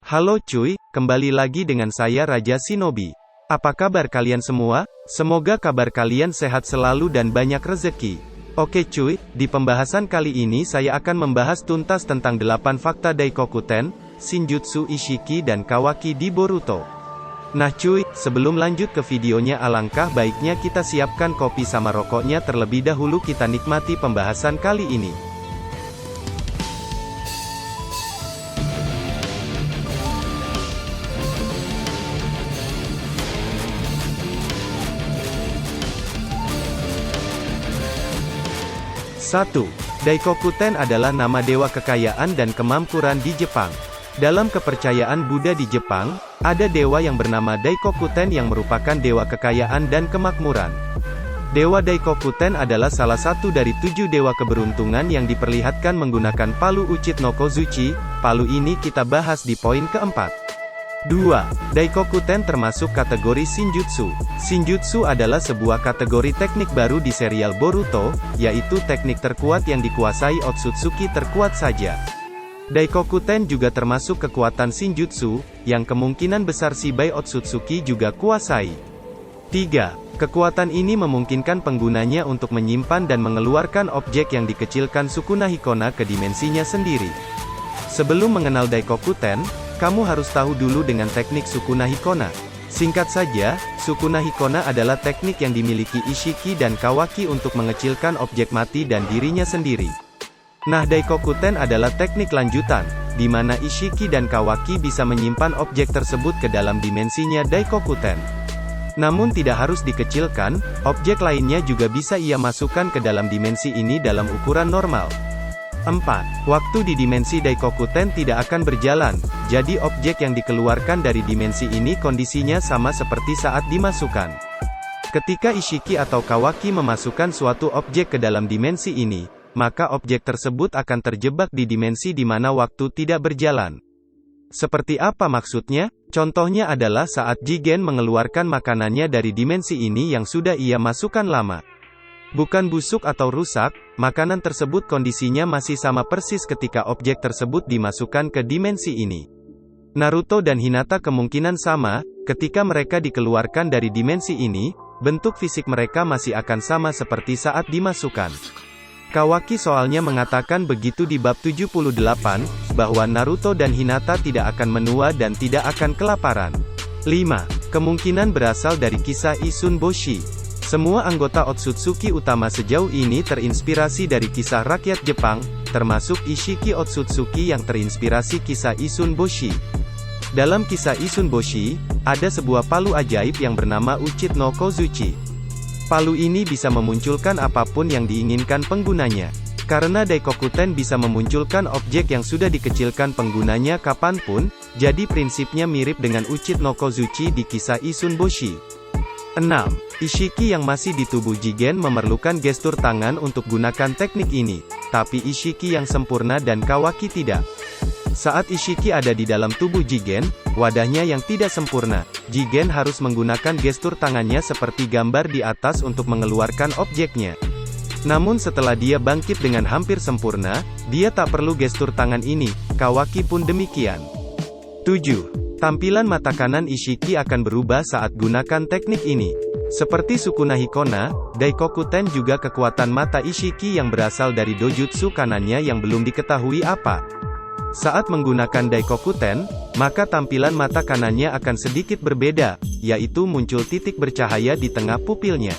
Halo cuy, kembali lagi dengan saya Raja Shinobi. Apa kabar kalian semua? Semoga kabar kalian sehat selalu dan banyak rezeki. Oke cuy, di pembahasan kali ini saya akan membahas tuntas tentang 8 fakta Daikokuten, Shinjutsu Ishiki dan Kawaki di Boruto. Nah cuy, sebelum lanjut ke videonya alangkah baiknya kita siapkan kopi sama rokoknya terlebih dahulu kita nikmati pembahasan kali ini. Satu. Daikokuten adalah nama dewa kekayaan dan kemakmuran di Jepang. Dalam kepercayaan Buddha di Jepang, ada dewa yang bernama Daikokuten yang merupakan dewa kekayaan dan kemakmuran. Dewa Daikokuten adalah salah satu dari 7 dewa keberuntungan yang diperlihatkan menggunakan palu Uchit no Kozuchi. Palu ini kita bahas di poin keempat. 2. Daikokuten termasuk kategori Shinjutsu. Shinjutsu adalah sebuah kategori teknik baru di serial Boruto, yaitu teknik terkuat yang dikuasai Otsutsuki terkuat saja. Daikokuten juga termasuk kekuatan Shinjutsu, yang kemungkinan besar Shibai Otsutsuki juga kuasai. 3. Kekuatan ini memungkinkan penggunanya untuk menyimpan dan mengeluarkan objek yang dikecilkan Sukuna Hikona ke dimensinya sendiri. Sebelum mengenal Daikokuten, kamu harus tahu dulu dengan teknik Sukuna Hikona. Singkat saja, Sukuna Hikona adalah teknik yang dimiliki Ishiki dan Kawaki untuk mengecilkan objek mati dan dirinya sendiri. Nah Daikokuten adalah teknik lanjutan, di mana Ishiki dan Kawaki bisa menyimpan objek tersebut ke dalam dimensinya Daikokuten. Namun tidak harus dikecilkan, objek lainnya juga bisa ia masukkan ke dalam dimensi ini dalam ukuran normal. 4. Waktu di dimensi Daikokuten tidak akan berjalan, jadi objek yang dikeluarkan dari dimensi ini kondisinya sama seperti saat dimasukkan. Ketika Ishiki atau Kawaki memasukkan suatu objek ke dalam dimensi ini, maka objek tersebut akan terjebak di dimensi di mana waktu tidak berjalan. Seperti apa maksudnya? Contohnya adalah saat Jigen mengeluarkan makanannya dari dimensi ini yang sudah ia masukkan lama. Bukan busuk atau rusak, makanan tersebut kondisinya masih sama persis ketika objek tersebut dimasukkan ke dimensi ini. Naruto dan Hinata kemungkinan sama, ketika mereka dikeluarkan dari dimensi ini, bentuk fisik mereka masih akan sama seperti saat dimasukkan. Kawaki soalnya mengatakan begitu di bab 78, bahwa Naruto dan Hinata tidak akan menua dan tidak akan kelaparan. 5. Kemungkinan berasal dari kisah Isun Boshi. Semua anggota Otsutsuki utama sejauh ini terinspirasi dari kisah rakyat Jepang, termasuk Ishiki Otsutsuki yang terinspirasi kisah Isun Boshi. Dalam kisah Isun Boshi, ada sebuah palu ajaib yang bernama Uchit no Kozuchi. Palu ini bisa memunculkan apapun yang diinginkan penggunanya. Karena Daikokuten bisa memunculkan objek yang sudah dikecilkan penggunanya kapanpun, jadi prinsipnya mirip dengan Uchit no Kozuchi di kisah Isun Boshi. 6. Ishiki yang masih di tubuh Jigen memerlukan gestur tangan untuk gunakan teknik ini, tapi Ishiki yang sempurna dan Kawaki tidak. Saat Ishiki ada di dalam tubuh Jigen, wadahnya yang tidak sempurna, Jigen harus menggunakan gestur tangannya seperti gambar di atas untuk mengeluarkan objeknya. Namun setelah dia bangkit dengan hampir sempurna, dia tak perlu gestur tangan ini, Kawaki pun demikian. 7. Tampilan mata kanan Ishiki akan berubah saat gunakan teknik ini. Seperti Sukuna Hikona, Daikokuten juga kekuatan mata Ishiki yang berasal dari dojutsu kanannya yang belum diketahui apa. Saat menggunakan Daikokuten, maka tampilan mata kanannya akan sedikit berbeda, yaitu muncul titik bercahaya di tengah pupilnya.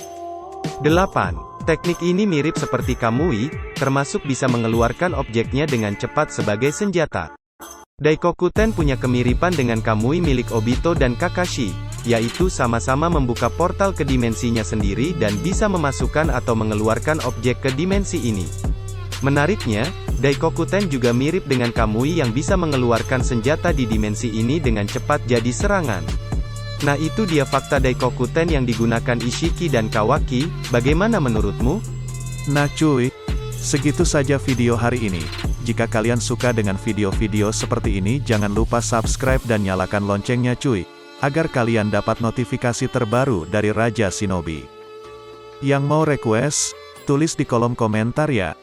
8. Teknik ini mirip seperti Kamui, termasuk bisa mengeluarkan objeknya dengan cepat sebagai senjata. Daikokuten punya kemiripan dengan Kamui milik Obito dan Kakashi, yaitu sama-sama membuka portal ke dimensinya sendiri dan bisa memasukkan atau mengeluarkan objek ke dimensi ini. Menariknya, Daikokuten juga mirip dengan Kamui yang bisa mengeluarkan senjata di dimensi ini dengan cepat jadi serangan. Nah itu dia fakta Daikokuten yang digunakan Ishiki dan Kawaki, bagaimana menurutmu? Nah cuy, segitu saja video hari ini. Jika kalian suka dengan video-video seperti ini jangan lupa subscribe dan nyalakan loncengnya cuy, agar kalian dapat notifikasi terbaru dari Raja Shinobi. Yang mau request, tulis di kolom komentar ya.